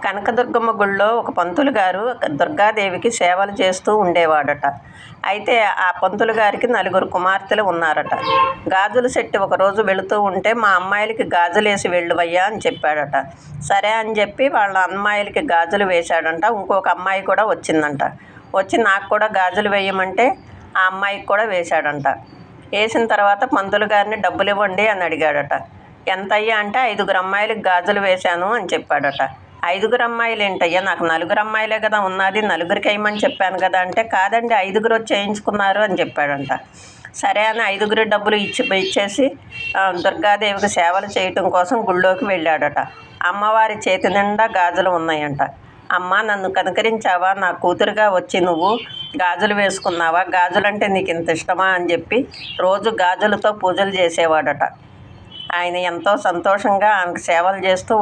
కనకదుర్గమ్మ గుళ్ళో ఒక పంతులు గారు దుర్గాదేవికి సేవలు చేస్తూ ఉండేవాడట. అయితే ఆ పంతులు గారికి 4 కుమార్తెలు ఉన్నారట. గాజుల శెట్టి ఒకరోజు వెళుతూ ఉంటే, మా అమ్మాయిలకి గాజులేసి వెళ్ళువయ్యా అని చెప్పాడట. సరే అని చెప్పి వాళ్ళ అమ్మాయిలకి గాజులు వేశాడంట. ఇంకొక అమ్మాయి కూడా వచ్చిందంట. వచ్చి నాకు కూడా గాజులు వేయమంటే ఆ అమ్మాయికి కూడా వేశాడంట. వేసిన తర్వాత పంతులు గారిని డబ్బులు ఇవ్వండి అని అడిగాడట. ఎంతయ్యా అంటే 5 అమ్మాయిలకి గాజులు వేశాను అని చెప్పాడట. 5 అమ్మాయిలు ఏంటయ్యా, నాకు 4 అమ్మాయిలే కదా ఉన్నది, 4కి వేయమని చెప్పాను కదా అంటే, కాదండి 5 వచ్చి చేయించుకున్నారు అని చెప్పాడంట. సరే అని 5 డబ్బులు ఇచ్చేసి దుర్గాదేవికి సేవలు చేయటం కోసం గుళ్ళోకి వెళ్ళాడట. అమ్మవారి చేతి నిండా గాజులు ఉన్నాయంట. అమ్మ, నన్ను కనుకరించావా, నా కూతురుగా వచ్చి నువ్వు గాజులు వేసుకున్నావా, గాజులంటే నీకు ఇంత ఇష్టమా అని చెప్పి రోజు గాజులతో పూజలు చేసేవాడట. ఆయన ఎంతో సంతోషంగా ఆమెకు సేవలు చేస్తూ